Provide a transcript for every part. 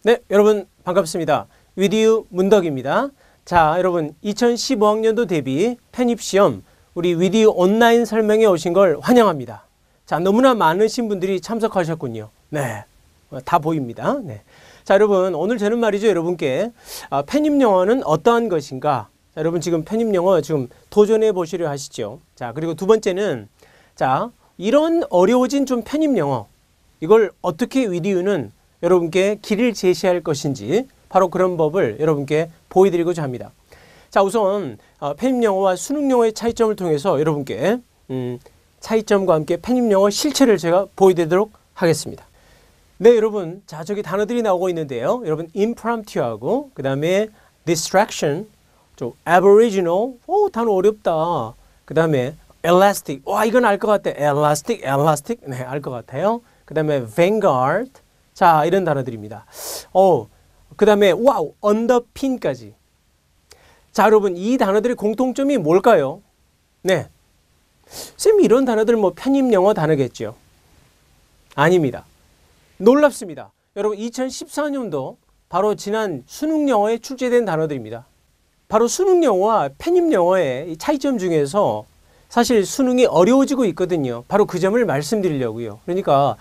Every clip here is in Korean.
네, 여러분 반갑습니다. 위디유 문덕입니다. 자, 여러분 2015학년도 대비 편입시험 우리 위디유 온라인 설명에 오신 걸 환영합니다. 자, 너무나 많으신 분들이 참석하셨군요. 네, 다 보입니다. 네. 자, 여러분 오늘 저는 말이죠, 여러분께 편입영어는 어떠한 것인가? 자, 여러분 지금 편입영어 지금 도전해 보시려 하시죠. 자, 그리고 두 번째는 자, 이런 어려워진 좀 편입영어 이걸 어떻게 위디유는 여러분께 길을 제시할 것인지 바로 그런 법을 여러분께 보여드리고자 합니다. 자, 우선 편입영어와 수능영어의 차이점을 통해서 여러분께 차이점과 함께 편입영어 실체를 제가 보여드리도록 하겠습니다. 네, 여러분, 자, 저기 단어들이 나오고 있는데요. 여러분, impromptu하고 그 다음에 distraction, 좀 aboriginal, 단어 어렵다. 그 다음에 elastic, 와, 이건 알 것 같아. elastic, 네, 알 것 같아요. 그 다음에 vanguard, 자, 이런 단어들입니다. 그 다음에 와우, underpin까지. 자, 여러분, 이 단어들의 공통점이 뭘까요? 네, 쌤, 이런 단어들 뭐 편입영어 단어겠죠? 아닙니다. 놀랍습니다. 여러분, 2014년도 바로 지난 수능영어에 출제된 단어들입니다. 바로 수능영어와 편입영어의 차이점 중에서 사실 수능이 어려워지고 있거든요. 바로 그 점을 말씀드리려고요. 그러니까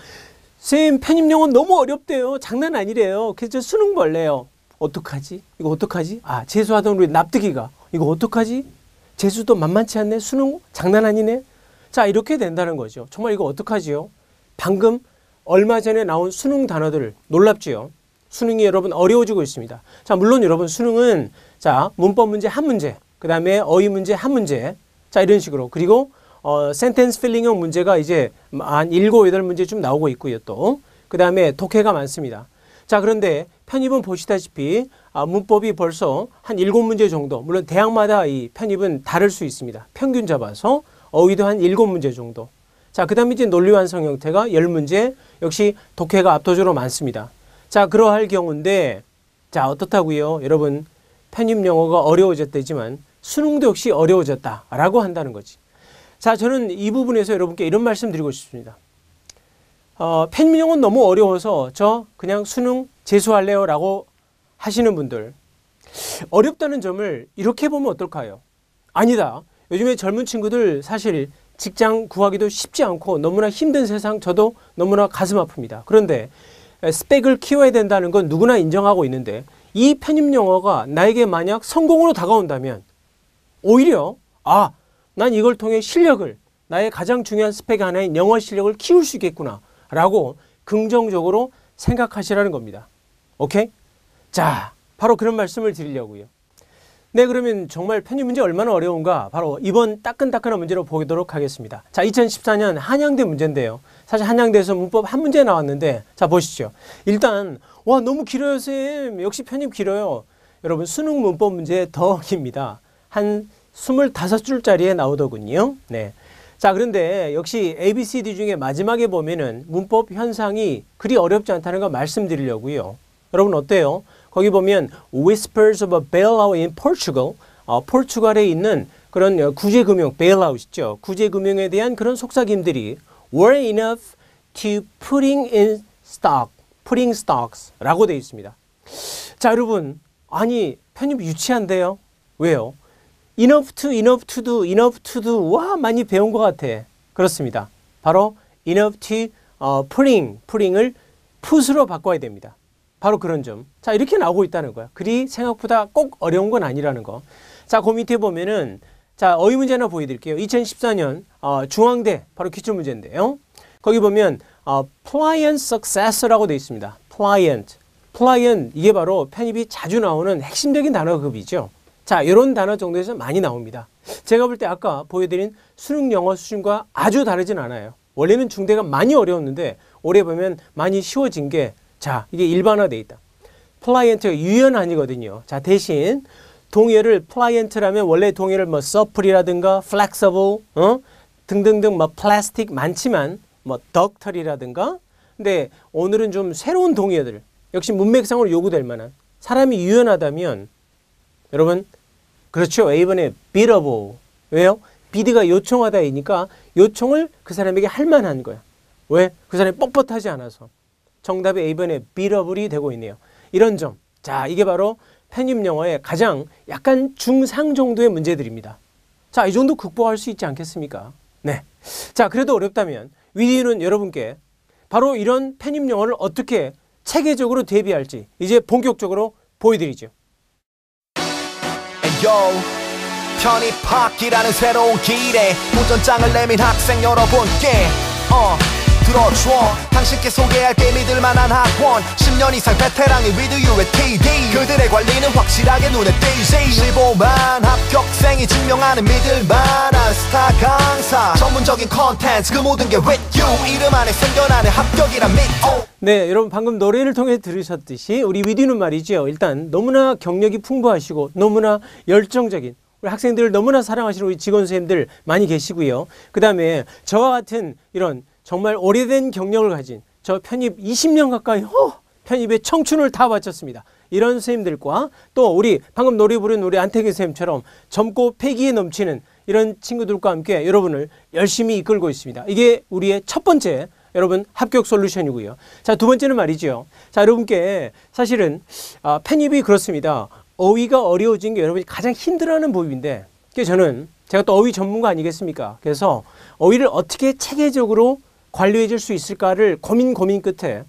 쌤, 편입영어 너무 어렵대요. 장난 아니래요. 그래서 수능 볼래요. 어떡하지? 이거 어떡하지? 재수하던 우리 납득이가 이거 어떡하지? 재수도 만만치 않네. 수능 장난 아니네. 자, 이렇게 된다는 거죠. 정말 이거 어떡하지요? 방금 얼마 전에 나온 수능 단어들 놀랍지요? 수능이 여러분 어려워지고 있습니다. 자, 물론 여러분 수능은 자, 문법 문제 한 문제, 그 다음에 어휘 문제 한 문제, 자, 이런 식으로. 그리고 센텐스 필링형 문제가 이제 한 7, 8문제 좀 나오고 있고요. 또 그 다음에 독해가 많습니다. 자, 그런데 편입은 보시다시피 문법이 벌써 한 7문제 정도, 물론 대학마다 이 편입은 다를 수 있습니다. 평균 잡아서 어휘도 한 7문제 정도. 자, 그 다음에 이제 논리 완성 형태가 10문제, 역시 독해가 압도적으로 많습니다. 자, 그러할 경우인데 자, 어떻다고요? 여러분, 편입영어가 어려워졌다지만 수능도 역시 어려워졌다라고 한다는 거지. 자, 저는 이 부분에서 여러분께 이런 말씀 드리고 싶습니다. 편입영어는 너무 어려워서 저 그냥 수능 재수할래요 라고 하시는 분들, 어렵다는 점을 이렇게 보면 어떨까요? 아니다. 요즘에 젊은 친구들 사실 직장 구하기도 쉽지 않고 너무나 힘든 세상, 저도 너무나 가슴 아픕니다. 그런데 스펙을 키워야 된다는 건 누구나 인정하고 있는데 이 편입영어가 나에게 만약 성공으로 다가온다면 오히려 난 이걸 통해 실력을, 나의 가장 중요한 스펙 하나인 영어 실력을 키울 수 있겠구나 라고 긍정적으로 생각하시라는 겁니다. 오케이? 자, 바로 그런 말씀을 드리려고요. 네, 그러면 정말 편입 문제 얼마나 어려운가 바로 이번 따끈따끈한 문제로 보도록 하겠습니다. 자, 2014년 한양대 문제인데요. 사실 한양대에서 문법 한 문제 나왔는데 자, 보시죠. 일단 와, 너무 길어요, 쌤. 역시 편입 길어요. 여러분, 수능 문법 문제 더 깁니다. 한 25줄짜리에 나오더군요. 네. 자, 그런데 역시 ABCD 중에 마지막에 보면은 문법 현상이 그리 어렵지 않다는 거 말씀드리려고요. 여러분 어때요? 거기 보면 Whispers of a Bailout in Portugal, 포르투갈에 있는 그런 구제금융, bailout 있죠. 구제금융에 대한 그런 속삭임들이 were enough to putting stocks 라고 되어 있습니다. 자, 여러분, 아니 편입 유치한데요? 왜요? enough to do, 와, 많이 배운 것 같아. 그렇습니다. 바로 enough to putting을 put으로 바꿔야 됩니다. 바로 그런 점. 자, 이렇게 나오고 있다는 거야. 그리 생각보다 꼭 어려운 건 아니라는 거. 자, 그 밑에 보면은 자, 어휘 문제 하나 보여드릴게요. 2014년 중앙대 바로 기출문제인데요. 거기 보면 pliant success라고 되어 있습니다. pliant 이게 바로 편입이 자주 나오는 핵심적인 단어급이죠. 자, 이런 단어 정도에서 많이 나옵니다. 제가 볼 때 아까 보여드린 수능 영어 수준과 아주 다르진 않아요. 원래는 중대가 많이 어려웠는데 올해 보면 많이 쉬워진 게 자, 이게 일반화되어 있다. pliant가 유연한이거든요. 자, 대신 동의어를 pliant라면 원래 동의어를 뭐 supple이라든가 flexible, 등등등 뭐 plastic 많지만 뭐 duct이라든가, 근데 오늘은 좀 새로운 동의어들, 역시 문맥상으로 요구될 만한, 사람이 유연하다면 여러분, 그렇죠. A번에 biddable. 왜요? bid가 요청하다이니까 요청을 그 사람에게 할 만한 거야. 왜? 그 사람이 뻣뻣하지 않아서. 정답이 A번에 biddable이 되고 있네요. 이런 점. 자, 이게 바로 편입 영어의 가장 약간 중상 정도의 문제들입니다. 자, 이 정도 극복할 수 있지 않겠습니까? 네. 자, 그래도 어렵다면 위디는 여러분께 바로 이런 편입 영어를 어떻게 체계적으로 대비할지 이제 본격적으로 보여드리죠. 편입학기라는 새로운 길에 도전장을 내민 학생 여러분께 들어줘. 당신께 소개할게 믿을만한 학원 10년 이상 베테랑의 with you TD 그들의 관리는 확실하게 눈에 띄지 15만 합격생이 증명하는 믿을만한 스타 강사 전문적인 컨텐츠 그 모든 게 with you 이름 안에 생겨나는 합격이란 믿어. 네, 여러분 방금 노래를 통해 들으셨듯이 우리 위디는 말이죠. 일단 너무나 경력이 풍부하시고 너무나 열정적인 우리 학생들을 너무나 사랑하시는 우리 직원 선생님들 많이 계시고요. 그 다음에 저와 같은 이런 정말 오래된 경력을 가진 저 편입 20년 가까이 편입의 청춘을 다 바쳤습니다. 이런 선생님들과 또 우리 방금 노래 부른 우리 안태기 선생님처럼 젊고 패기에 넘치는 이런 친구들과 함께 여러분을 열심히 이끌고 있습니다. 이게 우리의 첫 번째 여러분 합격 솔루션이고요. 자, 두 번째는 말이죠. 자, 여러분께 사실은 편입이 그렇습니다. 어휘가 어려워진 게 여러분이 가장 힘들어하는 부분인데 제가 또 어휘 전문가 아니겠습니까? 그래서 어휘를 어떻게 체계적으로 관리해 줄 수 있을까를 고민 끝에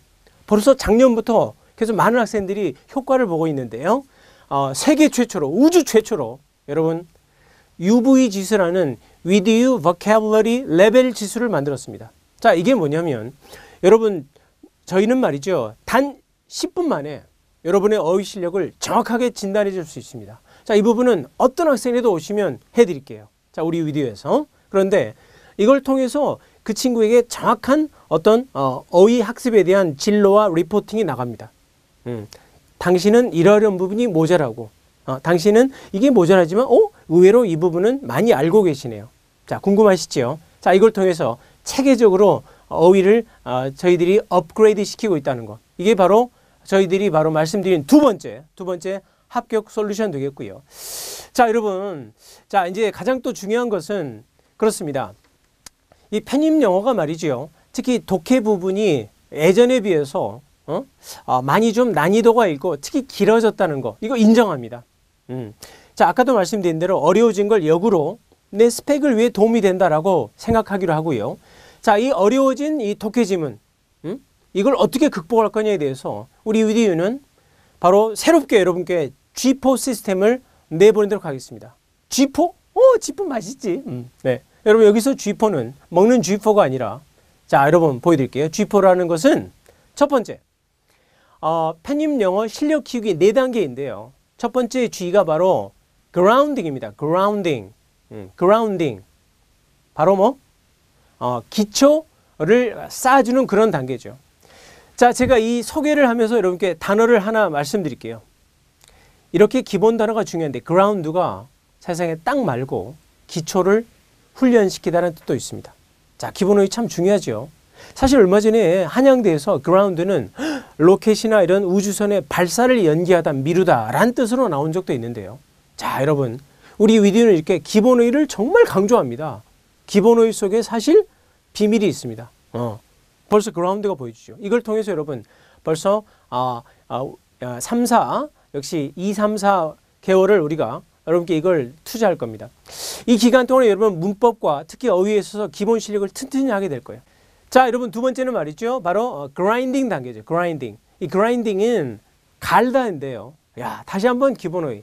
벌써 작년부터 계속 많은 학생들이 효과를 보고 있는데요. 세계 최초로 우주 최초로 여러분 UV 지수라는 with you vocabulary level 지수를 만들었습니다. 자, 이게 뭐냐면 여러분 저희는 말이죠. 단 10분 만에 여러분의 어휘 실력을 정확하게 진단해 줄 수 있습니다. 자, 이 부분은 어떤 학생에도 오시면 해드릴게요. 자, 우리 위디오에서. 그런데 이걸 통해서 그 친구에게 정확한 어떤 어휘 학습에 대한 진로와 리포팅이 나갑니다. 당신은 이러이러한 부분이 모자라고 당신은 이게 모자라지만 의외로 이 부분은 많이 알고 계시네요. 자, 궁금하시죠? 자, 이걸 통해서 체계적으로 어휘를 저희들이 업그레이드 시키고 있다는 것. 이게 바로 저희들이 바로 말씀드린 두 번째 합격 솔루션 되겠고요. 자, 여러분. 자, 이제 가장 또 중요한 것은 그렇습니다. 이 편입 영어가 말이죠. 특히 독해 부분이 예전에 비해서 많이 좀 난이도가 있고 특히 길어졌다는 거. 이거 인정합니다. 자, 아까도 말씀드린 대로 어려워진 걸 역으로 내 스펙을 위해 도움이 된다라고 생각하기로 하고요. 자, 이 어려워진 이 독해 지문. 이걸 어떻게 극복할 거냐에 대해서 우리 위디유는 바로 새롭게 여러분께 G4 시스템을 내보내도록 하겠습니다. G4? G4 맛있지. 네. 여러분 여기서 G4는 먹는 G4가 아니라 자, 여러분 보여드릴게요. G4라는 것은 첫 번째 편입 영어 실력 키우기 4단계인데요. 첫 번째 G가 바로 grounding입니다. grounding. grounding. 바로 기초를 쌓아주는 그런 단계죠. 자, 제가 이 소개를 하면서 여러분께 단어를 하나 말씀드릴게요. 이렇게 기본 단어가 중요한데 ground가 세상에 땅 말고 기초를 훈련시키다는 뜻도 있습니다. 자, 기본어휘 참 중요하죠. 사실 얼마 전에 한양대에서 ground는 로켓이나 이런 우주선의 발사를 연기하다 미루다 라는 뜻으로 나온 적도 있는데요. 자, 여러분 우리 위디오는 이렇게 기본어휘를 정말 강조합니다. 기본어휘 속에 사실 비밀이 있습니다. 벌써 그라운드가 보여주죠. 이걸 통해서 여러분 벌써 3, 4 역시 2, 3, 4개월을 우리가 여러분께 이걸 투자할 겁니다. 이 기간 동안에 여러분 문법과 특히 어휘에 있어서 기본 실력을 튼튼히 하게 될 거예요. 자, 여러분 두 번째는 말이죠. 바로 그라인딩 단계죠. 그라인딩. 이 그라인딩은 갈다인데요. 야, 다시 한번 기본어휘.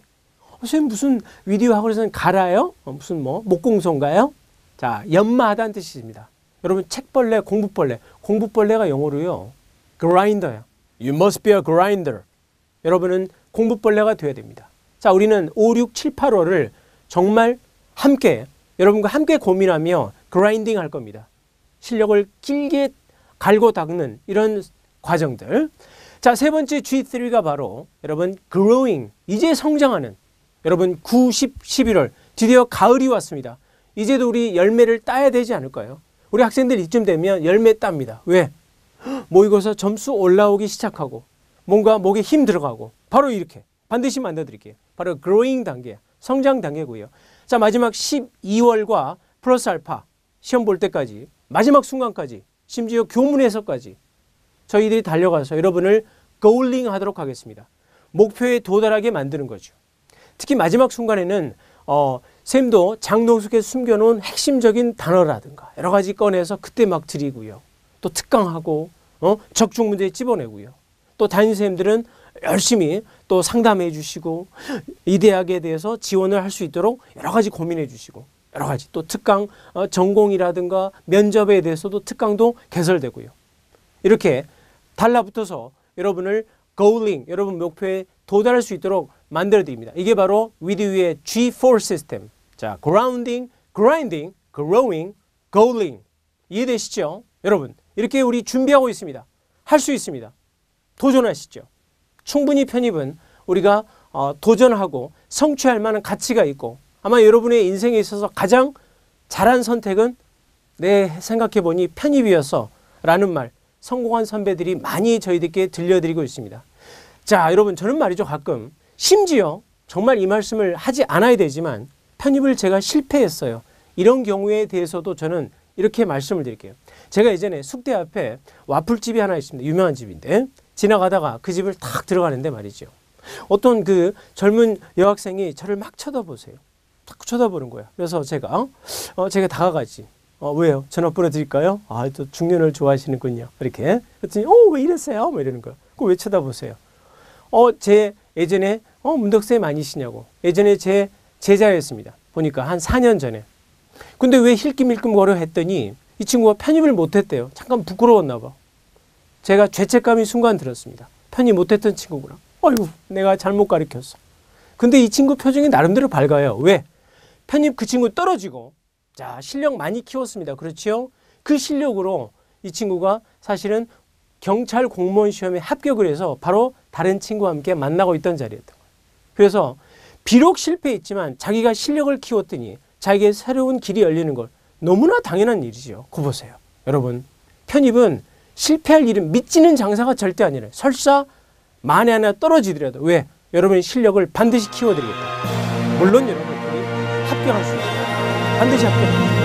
선생님 무슨 위디오 학원에서는 갈아요? 무슨 목공소인가요? 자, 연마하다는 뜻입니다. 여러분 책벌레, 공부벌레. 공부벌레가 영어로요. grinder야. You must be a grinder. 여러분은 공부벌레가 되어야 됩니다. 자, 우리는 5, 6, 7, 8월을 정말 함께 여러분과 함께 고민하며 그라인딩 할 겁니다. 실력을 길게 갈고 닦는 이런 과정들. 자, 세 번째 G3가 바로 여러분 growing. 이제 성장하는. 여러분 9, 10, 11월 드디어 가을이 왔습니다. 이제도 우리 열매를 따야 되지 않을까요? 우리 학생들 이쯤 되면 열매 땁니다. 왜? 모의고사 점수 올라오기 시작하고 뭔가 목에 힘 들어가고 바로 이렇게 반드시 만들어드릴게요. 바로 growing 단계, 성장 단계고요. 자, 마지막 12월과 플러스 알파 시험 볼 때까지 마지막 순간까지 심지어 교문 해석까지 저희들이 달려가서 여러분을 goaling 하도록 하겠습니다. 목표에 도달하게 만드는 거죠. 특히 마지막 순간에는 쌤도 장롱 속에 숨겨놓은 핵심적인 단어라든가 여러 가지 꺼내서 그때 막 드리고요. 또 특강하고 적중 문제 집어내고요. 또 담임선생님들은 열심히 또 상담해 주시고 이 대학에 대해서 지원을 할 수 있도록 여러 가지 고민해 주시고 여러 가지 또 특강 전공이라든가 면접에 대해서도 특강도 개설되고요. 이렇게 달라붙어서 여러분을 goaling, 여러분 목표에 도달할 수 있도록 만들어 드립니다. 이게 바로 위드유의 G4 시스템. 자, grounding, grinding, growing, goaling. 이해되시죠? 여러분, 이렇게 우리 준비하고 있습니다. 할 수 있습니다. 도전하시죠. 충분히 편입은 우리가 도전하고 성취할 만한 가치가 있고 아마 여러분의 인생에 있어서 가장 잘한 선택은 내 생각해보니 편입이어서 라는 말 성공한 선배들이 많이 저희들께 들려드리고 있습니다. 자, 여러분 저는 말이죠 가끔 심지어 정말 이 말씀을 하지 않아야 되지만 편입을 제가 실패했어요. 이런 경우에 대해서도 저는 이렇게 말씀을 드릴게요. 제가 예전에 숙대 앞에 와플집이 하나 있습니다. 유명한 집인데 지나가다가 그 집을 탁 들어가는데 말이죠. 어떤 그 젊은 여학생이 저를 막 쳐다보세요. 딱 쳐다보는 거야. 그래서 제가 다가가지. 왜요? 전화번호 드릴까요? 아, 또 중년을 좋아하시는군요. 이렇게. 그랬더니 왜 이랬어요? 뭐 이러는 거야. 그거 왜 쳐다보세요? 제 예전에 문덕쌤 아니시냐고. 예전에 제 제자였습니다. 보니까 한 4년 전에. 근데 왜 힐끔힐끔 거려 했더니 이 친구가 편입을 못했대요. 잠깐 부끄러웠나 봐. 제가 죄책감이 순간 들었습니다. 편입 못했던 친구구나. 어휴, 내가 잘못 가르쳤어. 근데 이 친구 표정이 나름대로 밝아요. 왜? 편입 그 친구 떨어지고 자, 실력 많이 키웠습니다. 그렇죠? 그 실력으로 이 친구가 사실은 경찰 공무원 시험에 합격을 해서 바로 다른 친구와 함께 만나고 있던 자리였던 거예요. 그래서 비록 실패했지만 자기가 실력을 키웠더니 자기의 새로운 길이 열리는 걸 너무나 당연한 일이죠. 그거 보세요. 여러분, 편입은 실패할 일은 믿지는 장사가 절대 아니라요. 설사 만에 하나 떨어지더라도 왜? 여러분의 실력을 반드시 키워드리겠다. 물론 여러분들이 합격할 수 있다. 반드시 합격합니다.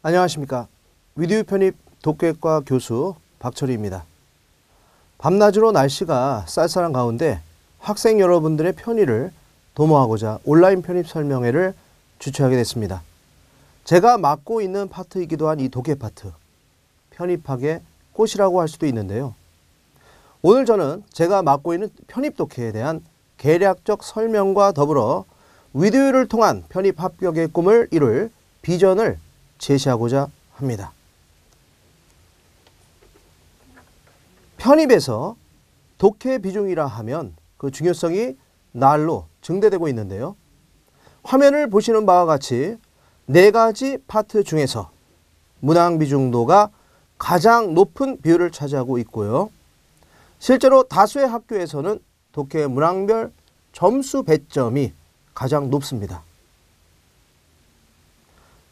안녕하십니까. 위드유 편입 독계과 교수 박철희입니다. 밤낮으로 날씨가 쌀쌀한 가운데 학생 여러분들의 편의를 도모하고자 온라인 편입 설명회를 주최하게 됐습니다. 제가 맡고 있는 파트이기도 한 이 독해 파트, 편입학의 꽃이라고 할 수도 있는데요. 오늘 저는 제가 맡고 있는 편입 독해에 대한 개략적 설명과 더불어 위드유를 통한 편입 합격의 꿈을 이룰 비전을 제시하고자 합니다. 편입에서 독해 비중이라 하면 그 중요성이 날로 증대되고 있는데요. 화면을 보시는 바와 같이 4가지 파트 중에서 문항 비중도가 가장 높은 비율을 차지하고 있고요. 실제로 다수의 학교에서는 독해 문항별 점수 배점이 가장 높습니다.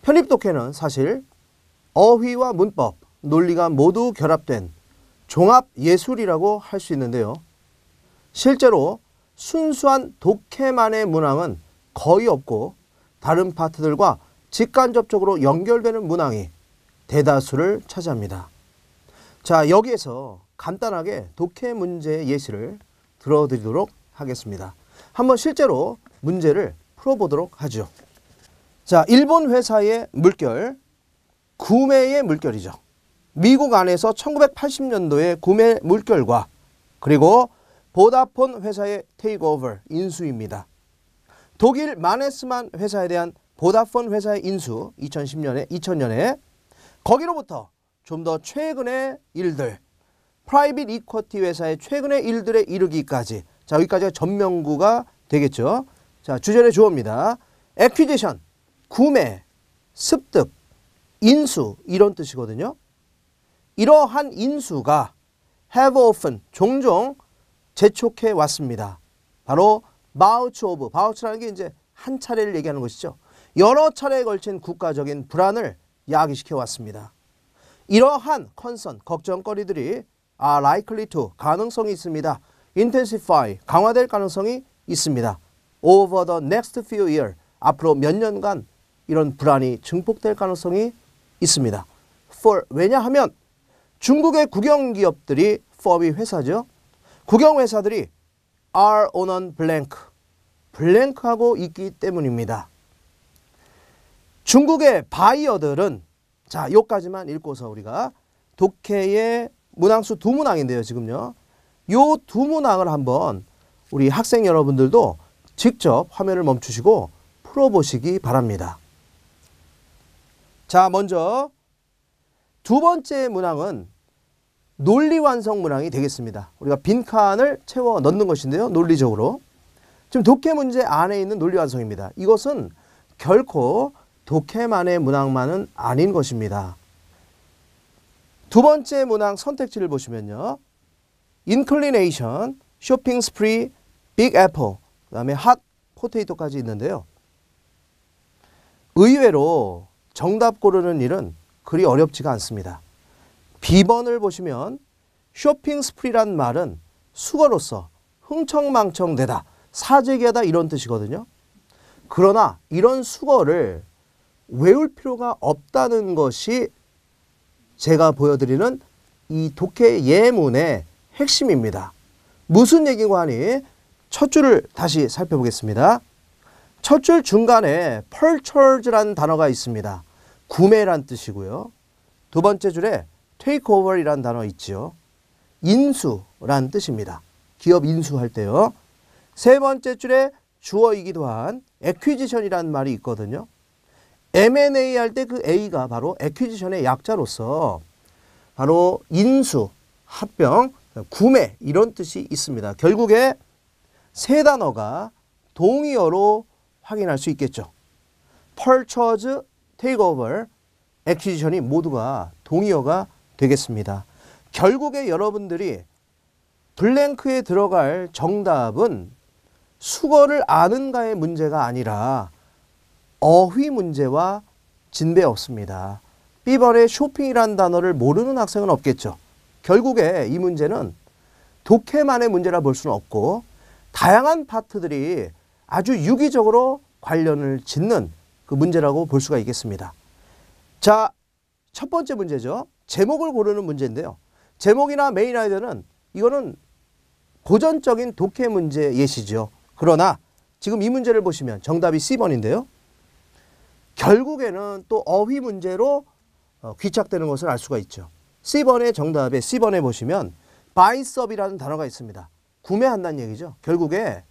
편입 독해는 사실 어휘와 문법, 논리가 모두 결합된 종합 예술이라고 할 수 있는데요. 실제로 순수한 독해만의 문항은 거의 없고 다른 파트들과 직간접적으로 연결되는 문항이 대다수를 차지합니다. 자, 여기에서 간단하게 독해 문제 예시를 들어드리도록 하겠습니다. 한번 실제로 문제를 풀어보도록 하죠. 자, 일본 회사의 물결, 구매의 물결이죠. 미국 안에서 1980년도의 구매 물결과 그리고 보다폰 회사의 테이크오버 인수입니다. 독일 마네스만 회사에 대한 보다폰 회사의 인수 2010년에 거기로부터 좀 더 최근의 일들, 프라이빗 이쿼티 회사의 최근의 일들에 이르기까지, 자, 여기까지가 전명구가 되겠죠. 자, 주전의 주어입니다. 액퀴지션, 구매, 습득, 인수, 이런 뜻이거든요. 이러한 인수가 have often, 종종 재촉해 왔습니다. 바로 바우치 오브, 바우치라는 게 이제 한 차례를 얘기하는 것이죠. 여러 차례에 걸친 국가적인 불안을 야기시켜 왔습니다. 이러한 컨선, 걱정거리들이 are likely to, 가능성이 있습니다. intensify, 강화될 가능성이 있습니다. over the next few years, 앞으로 몇 년간 이런 불안이 증폭될 가능성이 있습니다. for, 왜냐하면 중국의 국영기업들이 for이 회사죠. 국영회사들이 are on a blank, 블랭크하고 있기 때문입니다. 중국의 바이어들은 자, 요까지만 읽고서 우리가 독해의 문항수 두 문항인데요, 지금요. 요 두 문항을 한번 우리 학생 여러분들도 직접 화면을 멈추시고 풀어보시기 바랍니다. 자, 먼저 두 번째 문항은 논리 완성 문항이 되겠습니다. 우리가 빈칸을 채워 넣는 것인데요, 논리적으로. 지금 독해 문제 안에 있는 논리 완성입니다. 이것은 결코 독해만의 문항만은 아닌 것입니다. 두 번째 문항 선택지를 보시면요. inclination, shopping spree, big apple, 그 다음에 hot potato까지 있는데요. 의외로 정답 고르는 일은 그리 어렵지가 않습니다. B번을 보시면 쇼핑 스프리란 말은 수거로서 흥청망청되다, 사재기하다 이런 뜻이거든요. 그러나 이런 수거를 외울 필요가 없다는 것이 제가 보여드리는 이 독해 예문의 핵심입니다. 무슨 얘기고 하니 첫 줄을 다시 살펴보겠습니다. 첫 줄 중간에 purchase라는 단어가 있습니다. 구매란 뜻이고요. 두 번째 줄에 take over이라는 단어 있죠. 인수란 뜻입니다. 기업 인수할 때요. 세 번째 줄에 주어이기도 한 acquisition이라는 말이 있거든요. M&A 할 때 그 A가 바로 acquisition의 약자로서 바로 인수, 합병, 구매 이런 뜻이 있습니다. 결국에 세 단어가 동의어로 확인할 수 있겠죠. purchase, takeover, acquisition이 모두가 동의어가 되겠습니다. 결국에 여러분들이 블랭크에 들어갈 정답은 수거를 아는가의 문제가 아니라 어휘 문제와 진배 없습니다. B번에 쇼핑이라는 단어를 모르는 학생은 없겠죠. 결국에 이 문제는 독해만의 문제라 볼 수는 없고 다양한 파트들이 아주 유기적으로 관련을 짓는 그 문제라고 볼 수가 있겠습니다. 자, 첫 번째 문제죠. 제목을 고르는 문제인데요. 제목이나 메인 아이디어는 이거는 고전적인 독해 문제 예시죠. 그러나 지금 이 문제를 보시면 정답이 C번인데요. 결국에는 또 어휘 문제로 귀착되는 것을 알 수가 있죠. C번의 정답에 C번에 보시면 buy up이라는 단어가 있습니다. 구매한다는 얘기죠. 결국에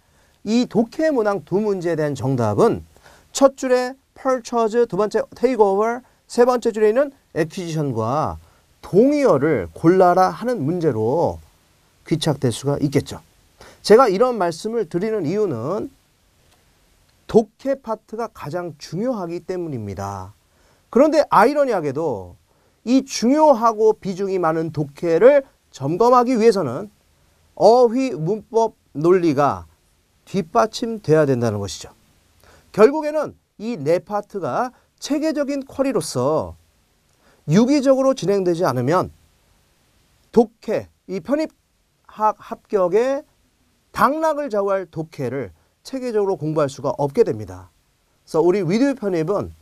이 독해 문항 두 문제에 대한 정답은 첫 줄에 purchase, 두 번째 takeover, 세 번째 줄에 있는 acquisition과 동의어를 골라라 하는 문제로 귀착될 수가 있겠죠. 제가 이런 말씀을 드리는 이유는 독해 파트가 가장 중요하기 때문입니다. 그런데 아이러니하게도 이 중요하고 비중이 많은 독해를 점검하기 위해서는 어휘, 문법, 논리가 뒷받침돼야 된다는 것이죠. 결국에는 이 네 파트가 체계적인 쿼리로서 유기적으로 진행되지 않으면 독해, 이 편입학 합격에 당락을 좌우할 독해를 체계적으로 공부할 수가 없게 됩니다. 그래서 우리 위디오 편입은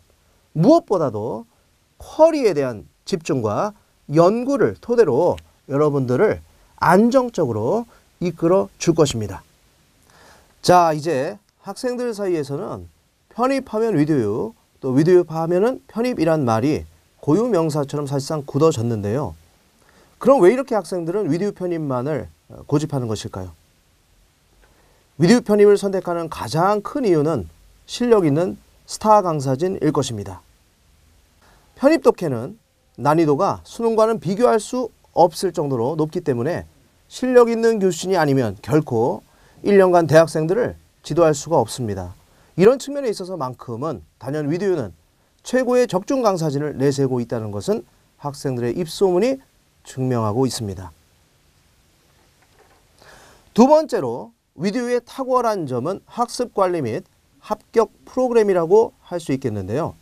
무엇보다도 쿼리에 대한 집중과 연구를 토대로 여러분들을 안정적으로 이끌어 줄 것입니다. 자, 이제 학생들 사이에서는 편입하면 위디오, 또 위디오 하면은 편입이란 말이 고유 명사처럼 사실상 굳어졌는데요. 그럼 왜 이렇게 학생들은 위디오 편입만을 고집하는 것일까요? 위디오 편입을 선택하는 가장 큰 이유는 실력 있는 스타 강사진일 것입니다. 편입 독해는 난이도가 수능과는 비교할 수 없을 정도로 높기 때문에 실력 있는 교수진이 아니면 결코 1년간 대학생들을 지도할 수가 없습니다. 이런 측면에 있어서만큼은 단연 위디오는 최고의 적중 강사진을 내세우고 있다는 것은 학생들의 입소문이 증명하고 있습니다. 두 번째로 위드유의 탁월한 점은 학습 관리 및 합격 프로그램이라고 할 수 있겠는데요.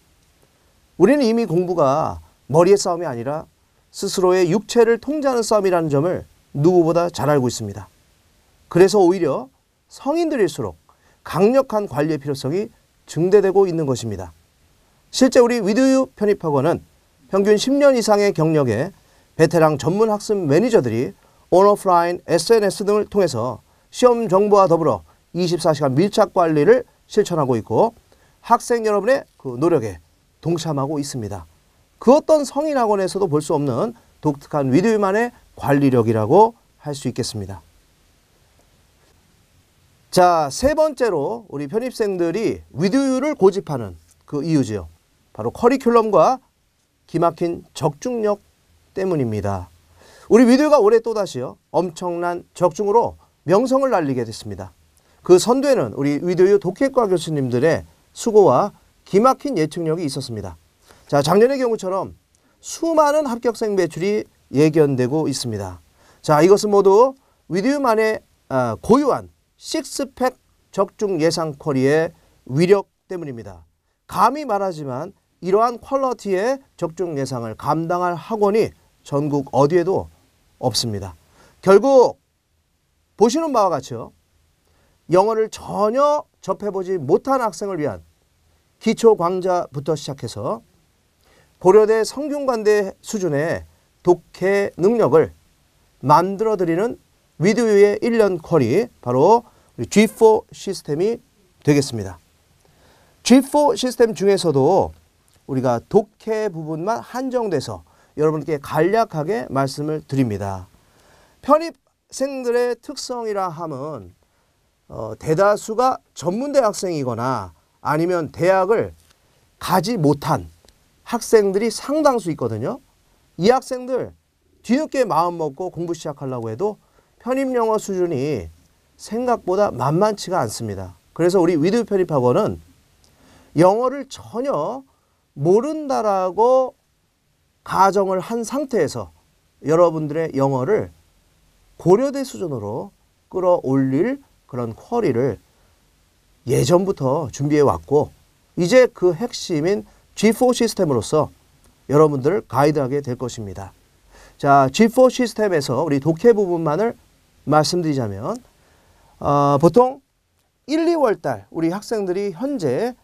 우리는 이미 공부가 머리의 싸움이 아니라 스스로의 육체를 통제하는 싸움이라는 점을 누구보다 잘 알고 있습니다. 그래서 오히려 성인들일수록 강력한 관리의 필요성이 증대되고 있는 것입니다. 실제 우리 위드유 편입학원은 평균 10년 이상의 경력의 베테랑 전문 학습 매니저들이 온오프라인, SNS 등을 통해서 시험 정보와 더불어 24시간 밀착 관리를 실천하고 있고 학생 여러분의 그 노력에 동참하고 있습니다. 그 어떤 성인 학원에서도 볼 수 없는 독특한 위드유만의 관리력이라고 할 수 있겠습니다. 자, 세 번째로 우리 편입생들이 위드유를 고집하는 그 이유지요. 바로 커리큘럼과 기막힌 적중력 때문입니다. 우리 위드유가 올해 또다시요 엄청난 적중으로 명성을 날리게 됐습니다. 그 선두에는 우리 위드유 독해과 교수님들의 수고와 기막힌 예측력이 있었습니다. 자, 작년의 경우처럼 수많은 합격생 배출이 예견되고 있습니다. 자, 이것은 모두 위드유만의 고유한 식스팩 적중 예상 쿼리의 위력 때문입니다. 감히 말하지만 이러한 퀄리티의 적중 예상을 감당할 학원이 전국 어디에도 없습니다. 결국 보시는 바와 같이요. 영어를 전혀 접해보지 못한 학생을 위한 기초 강좌부터 시작해서 고려대 성균관대 수준의 독해 능력을 만들어드리는 위드유의 1년 쿼리, 바로 G4 시스템이 되겠습니다. G4 시스템 중에서도 우리가 독해 부분만 한정돼서 여러분께 간략하게 말씀을 드립니다. 편입생들의 특성이라 함은 대다수가 전문대 학생이거나 아니면 대학을 가지 못한 학생들이 상당수 있거든요. 이 학생들 뒤늦게 마음먹고 공부 시작하려고 해도 편입영어 수준이 생각보다 만만치가 않습니다. 그래서 우리 위드유 편입학원은 영어를 전혀 모른다라고 가정을 한 상태에서 여러분들의 영어를 고려대 수준으로 끌어올릴 그런 쿼리를 예전부터 준비해 왔고 이제 그 핵심인 G4 시스템으로서 여러분들을 가이드하게 될 것입니다. 자, G4 시스템에서 우리 독해 부분만을 말씀드리자면 보통 1, 2월 달 우리 학생들이 현재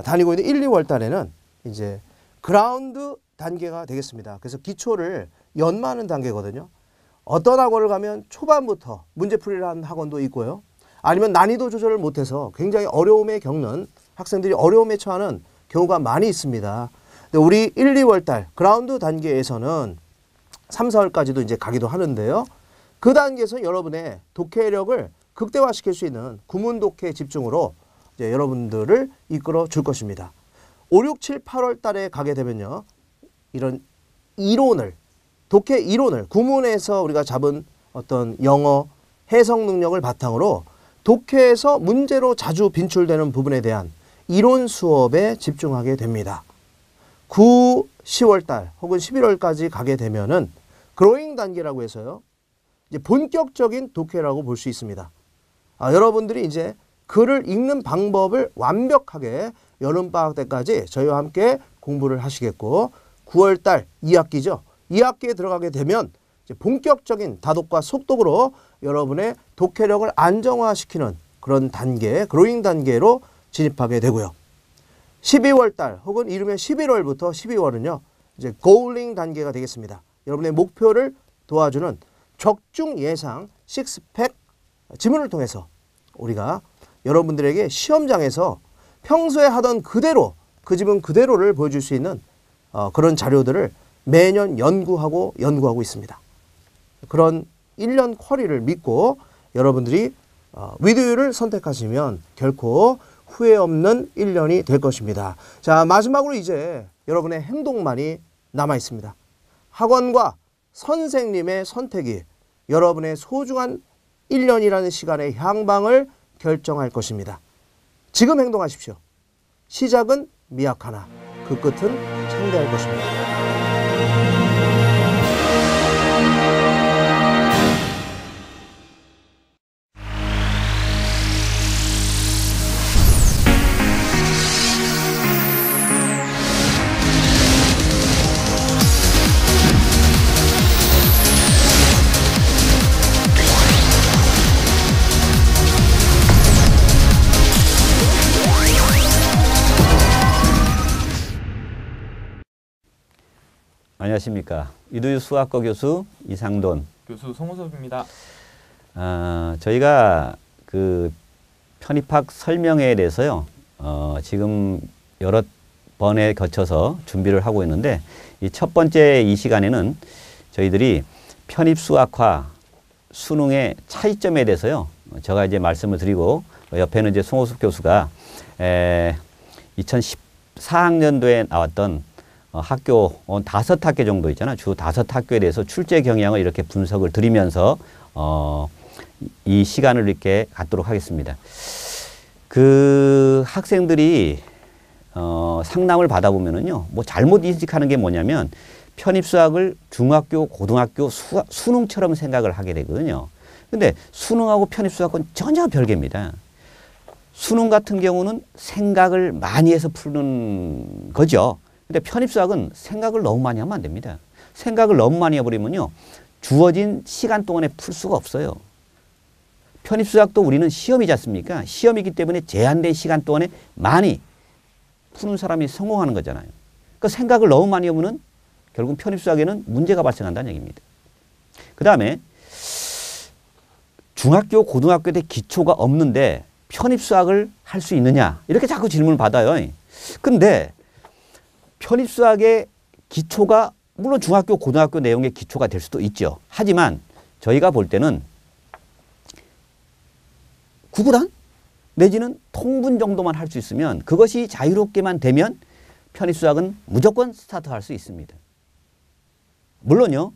다니고 있는 1, 2월 달에는 이제 그라운드 단계가 되겠습니다. 그래서 기초를 연마하는 단계거든요. 어떤 학원을 가면 초반부터 문제풀이를 하는 학원도 있고요. 아니면 난이도 조절을 못해서 굉장히 어려움에 겪는 학생들이 어려움에 처하는 경우가 많이 있습니다. 근데 우리 1, 2월 달 그라운드 단계에서는 3, 4월까지도 이제 가기도 하는데요. 그 단계에서 여러분의 독해력을 극대화시킬 수 있는 구문 독해 집중으로 이제 여러분들을 이끌어 줄 것입니다. 5, 6, 7, 8월 달에 가게 되면요. 이런 이론을, 독해 이론을 구문에서 우리가 잡은 어떤 영어 해석 능력을 바탕으로 독해에서 문제로 자주 빈출되는 부분에 대한 이론 수업에 집중하게 됩니다. 9, 10월 달 혹은 11월까지 가게 되면은 그로잉 단계라고 해서요. 이제 본격적인 독해라고 볼 수 있습니다. 여러분들이 이제 글을 읽는 방법을 완벽하게 여름방학 때까지 저희와 함께 공부를 하시겠고 9월 달 2학기죠. 2학기에 들어가게 되면 이제 본격적인 다독과 속독으로 여러분의 독해력을 안정화시키는 그런 단계, 그로잉 단계로 진입하게 되고요. 12월 달 혹은 이르면 11월부터 12월은요. 이제 고울링 단계가 되겠습니다. 여러분의 목표를 도와주는 적중 예상 식스팩 지문을 통해서 우리가 여러분들에게 시험장에서 평소에 하던 그대로 그 지문 그대로를 보여줄 수 있는 그런 자료들을 매년 연구하고 있습니다. 그런 1년 쿼리를 믿고 여러분들이 위드유를 선택하시면 결코 후회 없는 1년이 될 것입니다. 자, 마지막으로 이제 여러분의 행동만이 남아 있습니다. 학원과 선생님의 선택이 여러분의 소중한 1년이라는 시간의 향방을 결정할 것입니다. 지금 행동하십시오. 시작은 미약하나 그 끝은 창대할 것입니다. 안녕하십니까. 위두유 수학과 교수 이상돈. 교수 송우섭입니다. 저희가 그 편입학 설명회에 대해서요. 지금 여러 번에 거쳐서 준비를 하고 있는데 이 첫 번째 이 시간에는 저희들이 편입 수학과 수능의 차이점에 대해서요. 제가 이제 말씀을 드리고 옆에는 이제 송호숙 교수가 2014학년도에 나왔던 학교 5학교 정도 있잖아. 주 5학교에 대해서 출제 경향을 이렇게 분석을 드리면서 이 시간을 이렇게 갖도록 하겠습니다. 그 학생들이 상담을 받아보면은요, 뭐 잘못 인식하는 게 뭐냐면 편입수학을 중학교, 고등학교 수능처럼 생각을 하게 되거든요. 근데 수능하고 편입수학은 전혀 별개입니다. 수능 같은 경우는 생각을 많이 해서 푸는 거죠. 근데 편입수학은 생각을 너무 많이 하면 안 됩니다. 생각을 너무 많이 해버리면요, 주어진 시간 동안에 풀 수가 없어요. 편입수학도 우리는 시험이지 않습니까? 시험이기 때문에 제한된 시간 동안에 많이 푸는 사람이 성공하는 거잖아요. 그러니까 생각을 너무 많이 하면은 결국 편입수학에는 문제가 발생한다는 얘기입니다. 그 다음에 중학교, 고등학교 때 기초가 없는데 편입수학을 할 수 있느냐 이렇게 자꾸 질문을 받아요. 근데 편입수학의 기초가 물론 중학교, 고등학교 내용의 기초가 될 수도 있죠. 하지만 저희가 볼 때는 구구단 내지는 통분 정도만 할 수 있으면 그것이 자유롭게만 되면 편입수학은 무조건 스타트할 수 있습니다. 물론요.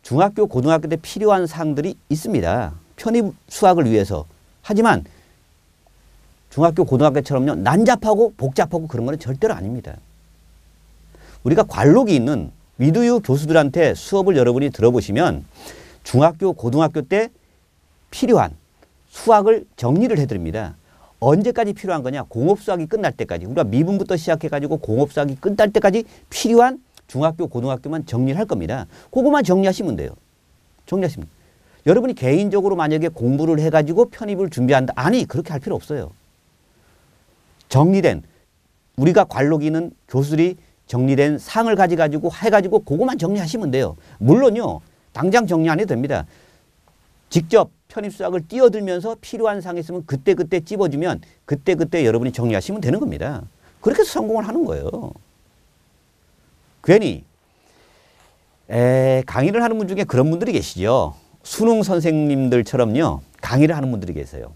중학교, 고등학교 때 필요한 사항들이 있습니다. 편입수학을 위해서. 하지만 중학교, 고등학교처럼요. 난잡하고 복잡하고 그런 건 절대로 아닙니다. 우리가 관록이 있는 위두유 교수들한테 수업을 여러분이 들어보시면 중학교, 고등학교 때 필요한 수학을 정리를 해드립니다. 언제까지 필요한 거냐? 공업수학이 끝날 때까지. 우리가 미분부터 시작해가지고 공업수학이 끝날 때까지 필요한 중학교, 고등학교만 정리를 할 겁니다. 그거만 정리하시면 돼요. 정리하시면. 여러분이 개인적으로 만약에 공부를 해가지고 편입을 준비한다. 아니, 그렇게 할 필요 없어요. 정리된, 우리가 관록이 있는 교수들이 정리된 상을 가지고 해가지고 그거만 정리하시면 돼요. 물론요, 당장 정리 안 해도 됩니다. 직접 편입수학을 뛰어들면서 필요한 상이 있으면 그때그때 찝어주면 그때그때 여러분이 정리하시면 되는 겁니다. 그렇게 해서 성공을 하는 거예요. 괜히 강의를 하는 분 중에 그런 분들이 계시죠. 수능 선생님들처럼요. 강의를 하는 분들이 계세요.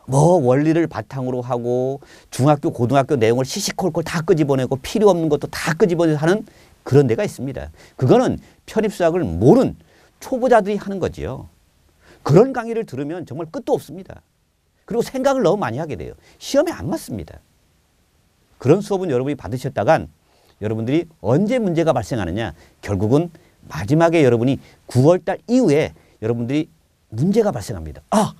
뭐 원리를 바탕으로 하고 중학교, 고등학교 내용을 시시콜콜 다 끄집어내고 필요 없는 것도 다 끄집어내서 하는 그런 데가 있습니다. 그거는 편입수학을 모르는 초보자들이 하는 거지요. 그런 강의를 들으면 정말 끝도 없습니다. 그리고 생각을 너무 많이 하게 돼요. 시험에 안 맞습니다. 그런 수업은 여러분이 받으셨다간 여러분들이 언제 문제가 발생하느냐. 결국은 마지막에 여러분이 9월달 이후에 여러분들이 문제가 발생합니다. 아,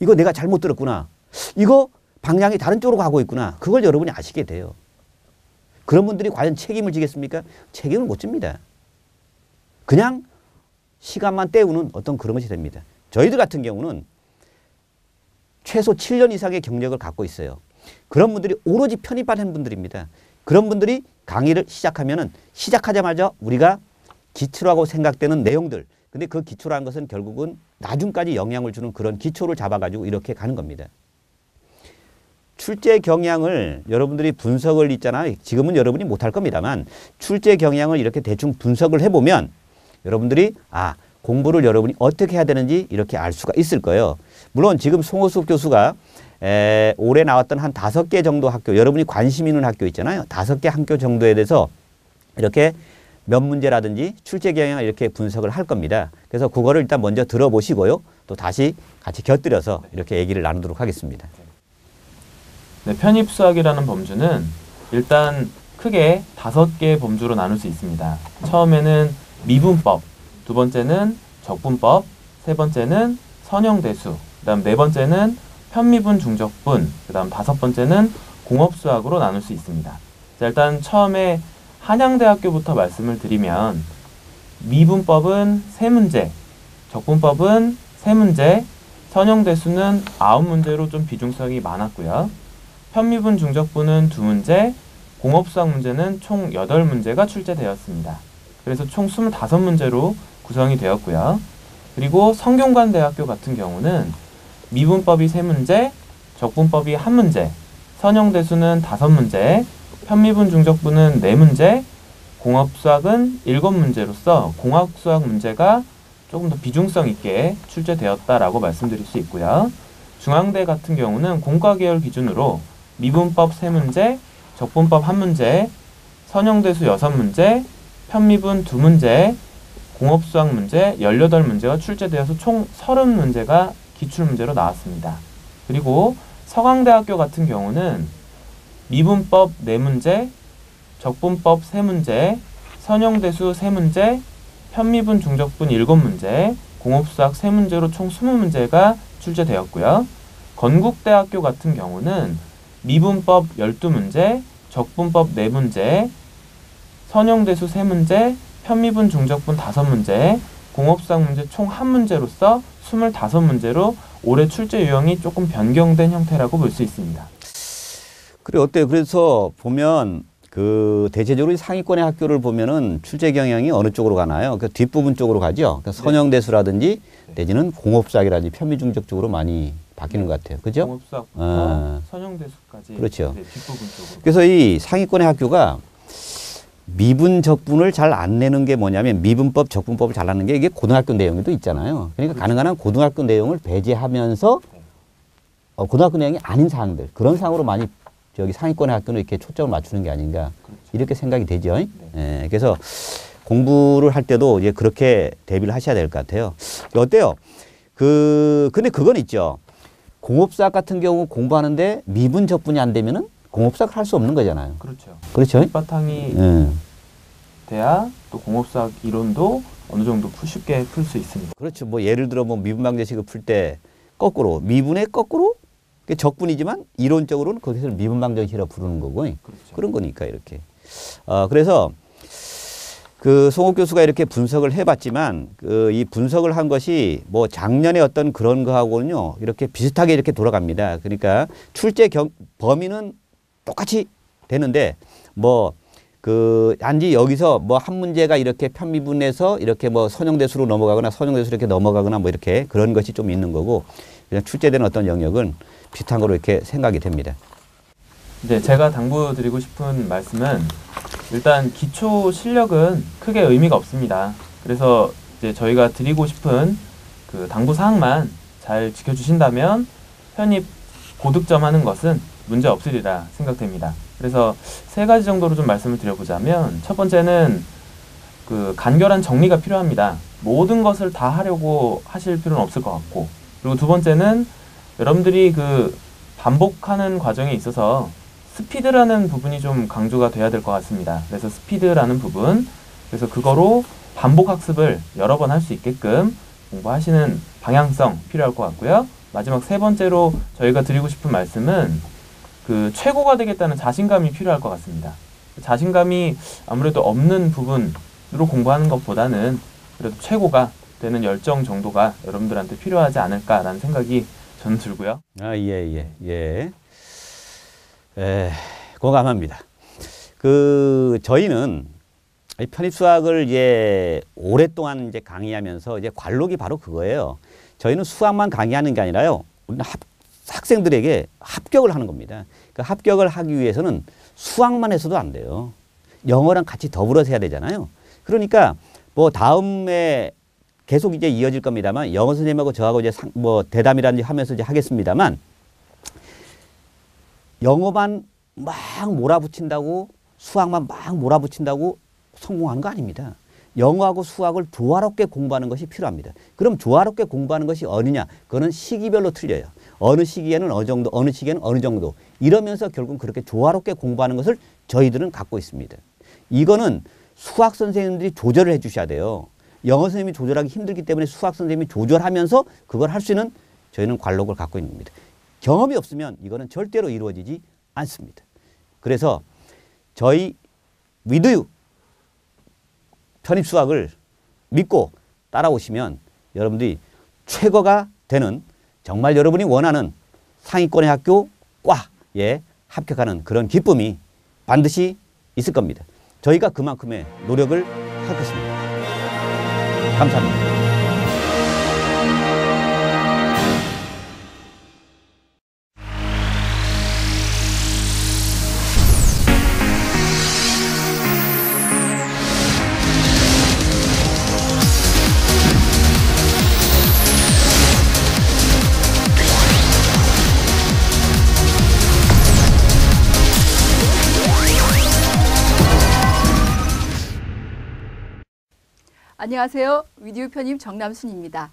이거 내가 잘못 들었구나. 이거 방향이 다른 쪽으로 가고 있구나. 그걸 여러분이 아시게 돼요. 그런 분들이 과연 책임을 지겠습니까? 책임을 못 집니다. 그냥 시간만 때우는 어떤 그런 것이 됩니다. 저희들 같은 경우는 최소 7년 이상의 경력을 갖고 있어요. 그런 분들이 오로지 편입하는 분들입니다. 그런 분들이 강의를 시작하면은 시작하자마자 우리가 기초라고 생각되는 내용들, 근데 그 기초라는 것은 결국은 나중까지 영향을 주는 그런 기초를 잡아가지고 이렇게 가는 겁니다. 출제 경향을 여러분들이 분석을 있잖아요. 지금은 여러분이 못할 겁니다만 출제 경향을 이렇게 대충 분석을 해보면 여러분들이 공부를 여러분이 어떻게 해야 되는지 이렇게 알 수가 있을 거예요. 물론 지금 송호숙 교수가 올해 나왔던 한 5개 정도 학교, 여러분이 관심 있는 학교 있잖아요. 5개 학교 정도에 대해서 이렇게 몇 문제라든지 출제 경향을 이렇게 분석을 할 겁니다. 그래서 그거를 일단 먼저 들어보시고요. 또 다시 같이 곁들여서 이렇게 얘기를 나누도록 하겠습니다. 네, 편입수학이라는 범주는 일단 크게 5개의 범주로 나눌 수 있습니다. 처음에는 미분법, 두 번째는 적분법, 세 번째는 선형대수, 그 다음 네 번째는 편미분 중적분, 그 다음 5번째는 공업수학으로 나눌 수 있습니다. 자, 일단 처음에 한양대학교부터 말씀을 드리면 미분법은 3문제, 적분법은 3문제, 선형대수는 9문제로 좀 비중성이 많았고요. 편미분 중적분은 2문제, 공업수학 문제는 총 8문제가 출제되었습니다. 그래서 총 25문제로 구성이 되었고요. 그리고 성균관대학교 같은 경우는 미분법이 3문제, 적분법이 1문제, 선형대수는 5문제, 편미분 중적분은 4문제, 공업수학은 7문제로서 공학수학 문제가 조금 더 비중성 있게 출제되었다라고 말씀드릴 수 있고요. 중앙대 같은 경우는 공과계열 기준으로 미분법 3문제, 적분법 1문제, 선형대수 6문제, 편미분 2문제, 공업수학 문제 18문제가 출제되어서 총 30문제가 기출문제로 나왔습니다. 그리고 서강대학교 같은 경우는 미분법 4문제, 적분법 3문제, 선형대수 3문제, 편미분 중적분 7문제, 공업수학 3문제로 총 20문제가 출제되었고요. 건국대학교 같은 경우는 미분법 12문제, 적분법 4문제, 선형대수 3문제, 편미분 중적분 5문제, 공업수학 문제 총 1문제로서 25문제로 올해 출제 유형이 조금 변경된 형태라고 볼 수 있습니다. 그래 어때요? 그래서 보면 그 대체적으로 상위권의 학교를 보면은 출제 경향이 어느 쪽으로 가나요? 그 뒷부분 쪽으로 가죠. 그러니까 선형대수라든지 내지는 공업수학이라든지 편미중적 쪽으로 많이 바뀌는 것 같아요. 그죠? 공업수학부터 선형대수까지 그렇죠. 뒷부분 쪽으로. 그래서 이 상위권의 학교가 미분 적분을 잘 안 내는 게 뭐냐면 미분법, 적분법을 잘 하는 게 이게 고등학교 내용에도 있잖아요. 그러니까 그렇죠. 가능한 한 고등학교 내용을 배제하면서 고등학교 내용이 아닌 사항들 그런 사항으로 많이 저기 상위권의 학교는 이렇게 초점을 맞추는 게 아닌가 그렇죠. 이렇게 생각이 되죠. 예, 그래서 공부를 할 때도 이제 그렇게 대비를 하셔야 될 것 같아요. 어때요? 근데 그건 있죠. 공업수학 같은 경우 공부하는데 미분 적분이 안 되면은 공업수학 할 수 없는 거잖아요. 그렇죠. 그렇죠? 밑바탕이 돼야 또 공업수학 이론도 어느 정도 쉽게 풀 수 있습니다. 그렇죠. 뭐 예를 들어 뭐 미분방정식을 풀 때 거꾸로 미분의 거꾸로 적분이지만 이론적으로는 거기서 미분방정식이라고 부르는 거고 그렇죠. 그런 거니까 이렇게. 그래서 그 송옥 교수가 이렇게 분석을 해봤지만 이 분석을 한 것이 뭐 작년에 어떤 그런 거하고는요 이렇게 비슷하게 이렇게 돌아갑니다. 그러니까 출제 범위는 똑같이 되는데 뭐 단지 여기서 뭐 한 문제가 이렇게 편미분해서 이렇게 뭐 선형대수로 넘어가거나 선형대수로 이렇게 넘어가거나 뭐 이렇게 그런 것이 좀 있는 거고 그냥 출제되는 어떤 영역은 비슷한 거로 이렇게 생각이 됩니다. 이제 제가 당부드리고 싶은 말씀은 일단 기초 실력은 크게 의미가 없습니다. 그래서 이제 저희가 드리고 싶은 그 당부 사항만 잘 지켜주신다면 편입 고득점 하는 것은 문제 없으리라 생각됩니다. 그래서 3가지 정도로 좀 말씀을 드려보자면 첫 번째는 그 간결한 정리가 필요합니다. 모든 것을 다 하려고 하실 필요는 없을 것 같고 그리고 두 번째는 여러분들이 그 반복하는 과정에 있어서 스피드라는 부분이 좀 강조가 돼야 될 것 같습니다. 그래서 스피드라는 부분, 그래서 그거로 반복 학습을 여러 번 할 수 있게끔 공부하시는 방향성 필요할 것 같고요. 마지막 3번째로 저희가 드리고 싶은 말씀은 그 최고가 되겠다는 자신감이 필요할 것 같습니다. 자신감이 아무래도 없는 부분으로 공부하는 것보다는 그래도 최고가 되는 열정 정도가 여러분들한테 필요하지 않을까라는 생각이 저는 들고요. 공감합니다. 저희는 편입수학을 이제 오랫동안 이제 강의하면서 이제 관록이 바로 그거예요. 저희는 수학만 강의하는 게 아니라요. 우리는 학생들에게 합격을 하는 겁니다. 그 합격을 하기 위해서는 수학만 해서도 안 돼요. 영어랑 같이 더불어서 해야 되잖아요. 그러니까 뭐 다음에 계속 이제 이어질 겁니다만 영어 선생님하고 저하고 이제 뭐 대담이라든지 하면서 이제 하겠습니다만 영어만 막 몰아붙인다고 수학만 막 몰아붙인다고 성공하는 거 아닙니다. 영어하고 수학을 조화롭게 공부하는 것이 필요합니다. 그럼 조화롭게 공부하는 것이 어느냐? 그거는 시기별로 틀려요. 어느 시기에는 어느 정도, 어느 시기에는 어느 정도. 이러면서 결국 그렇게 조화롭게 공부하는 것을 저희들은 갖고 있습니다. 이거는 수학 선생님들이 조절을 해 주셔야 돼요. 영어 선생님이 조절하기 힘들기 때문에 수학 선생님이 조절하면서 그걸 할 수 있는 저희는 관록을 갖고 있는 겁니다. 경험이 없으면 이거는 절대로 이루어지지 않습니다. 그래서 저희 위드유 편입수학을 믿고 따라오시면 여러분들이 최고가 되는 정말 여러분이 원하는 상위권의 학교 과에 합격하는 그런 기쁨이 반드시 있을 겁니다. 저희가 그만큼의 노력을 할 것입니다. 감사합니다. 안녕하세요. 위디오 편입 정남순입니다.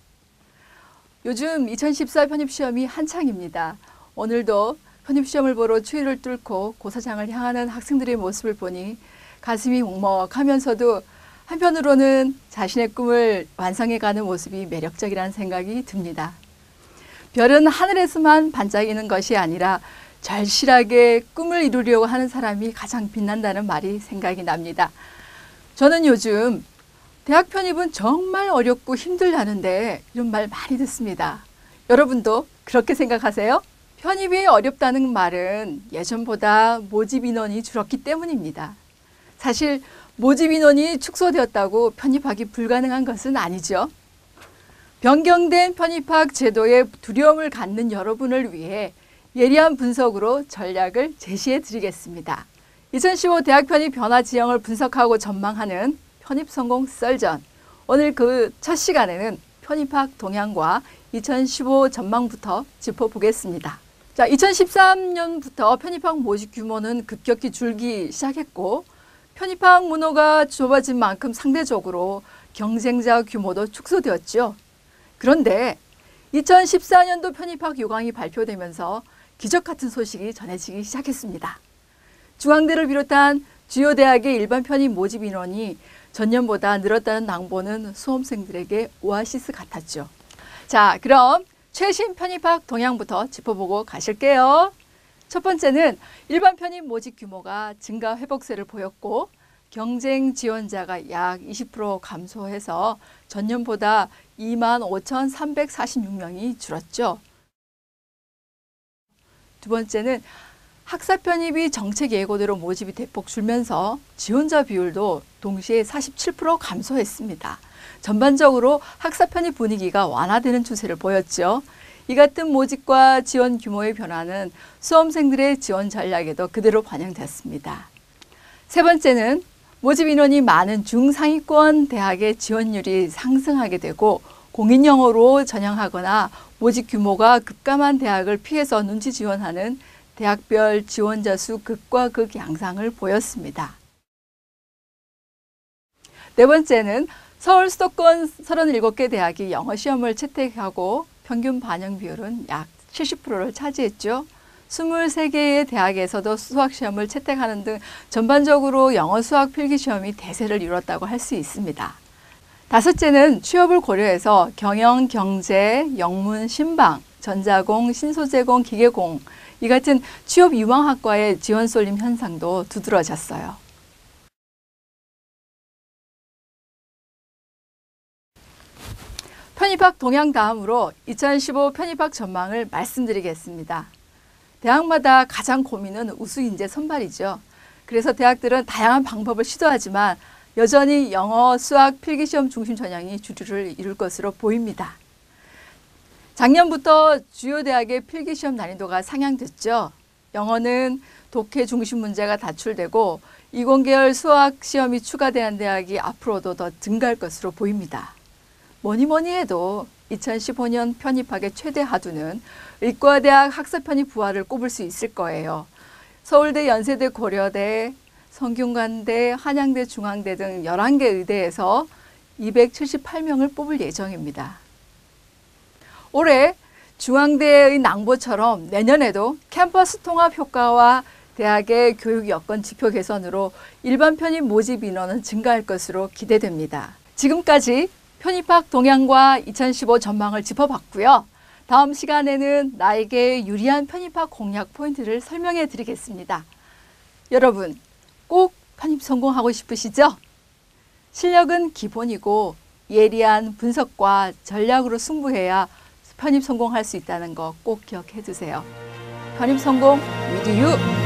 요즘 2014 편입시험이 한창입니다. 오늘도 편입시험을 보러 추위를 뚫고 고사장을 향하는 학생들의 모습을 보니 가슴이 먹먹하면서도 한편으로는 자신의 꿈을 완성해가는 모습이 매력적이라는 생각이 듭니다. 별은 하늘에서만 반짝이는 것이 아니라 절실하게 꿈을 이루려고 하는 사람이 가장 빛난다는 말이 생각이 납니다. 저는 요즘 대학 편입은 정말 어렵고 힘들다는데 이런 말 많이 듣습니다. 여러분도 그렇게 생각하세요? 편입이 어렵다는 말은 예전보다 모집 인원이 줄었기 때문입니다. 사실 모집 인원이 축소되었다고 편입하기 불가능한 것은 아니죠. 변경된 편입학 제도에 두려움을 갖는 여러분을 위해 예리한 분석으로 전략을 제시해 드리겠습니다. 2015 대학 편입 변화 지형을 분석하고 전망하는 편입성공 썰전. 오늘 그 첫 시간에는 편입학 동향과 2015 전망부터 짚어보겠습니다. 자, 2013년부터 편입학 모집 규모는 급격히 줄기 시작했고 편입학 문호가 좁아진 만큼 상대적으로 경쟁자 규모도 축소되었죠. 그런데 2014년도 편입학 요강이 발표되면서 기적 같은 소식이 전해지기 시작했습니다. 중앙대를 비롯한 주요 대학의 일반 편입 모집 인원이 전년보다 늘었다는 낭보는 수험생들에게 오아시스 같았죠. 자, 그럼 최신 편입학 동향부터 짚어보고 가실게요. 첫 번째는 일반 편입 모집 규모가 증가 회복세를 보였고 경쟁 지원자가 약 20% 감소해서 전년보다 25,346명이 줄었죠. 두 번째는 학사 편입이 정책 예고대로 모집이 대폭 줄면서 지원자 비율도 동시에 47% 감소했습니다. 전반적으로 학사 편입 분위기가 완화되는 추세를 보였죠. 이 같은 모집과 지원 규모의 변화는 수험생들의 지원 전략에도 그대로 반영됐습니다. 세 번째는 모집 인원이 많은 중상위권 대학의 지원율이 상승하게 되고 공인영어로 전형하거나 모집 규모가 급감한 대학을 피해서 눈치 지원하는 대학별 지원자 수 극과 극 양상을 보였습니다. 네 번째는 서울 수도권 37개 대학이 영어 시험을 채택하고 평균 반영 비율은 약 70%를 차지했죠. 23개의 대학에서도 수학 시험을 채택하는 등 전반적으로 영어 수학 필기 시험이 대세를 이뤘다고 할 수 있습니다. 다섯째는 취업을 고려해서 경영, 경제, 영문, 신방, 전자공, 신소재공, 기계공 이 같은 취업 유망학과의 지원 쏠림 현상도 두드러졌어요. 편입학 동향 다음으로 2015 편입학 전망을 말씀드리겠습니다. 대학마다 가장 고민은 우수인재 선발이죠. 그래서 대학들은 다양한 방법을 시도하지만 여전히 영어, 수학, 필기시험 중심 전형이 주류를 이룰 것으로 보입니다. 작년부터 주요 대학의 필기시험 난이도가 상향됐죠. 영어는 독해 중심 문제가 다출되고 이공계열 수학 시험이 추가되는 대학이 앞으로도 더 증가할 것으로 보입니다. 뭐니 해도 2015년 편입학의 최대 하두는 의과대학 학사 편입 부활을 꼽을 수 있을 거예요. 서울대, 연세대, 고려대, 성균관대, 한양대, 중앙대 등 11개 의대에서 278명을 뽑을 예정입니다. 올해 중앙대의 낭보처럼 내년에도 캠퍼스 통합 효과와 대학의 교육 여건 지표 개선으로 일반 편입 모집 인원은 증가할 것으로 기대됩니다. 지금까지 편입학 동향과 2015 전망을 짚어봤고요. 다음 시간에는 나에게 유리한 편입학 공략 포인트를 설명해 드리겠습니다. 여러분, 꼭 편입 성공하고 싶으시죠? 실력은 기본이고 예리한 분석과 전략으로 승부해야 편입 성공할 수 있다는 거 꼭 기억해 두세요. 편입 성공 위드 유!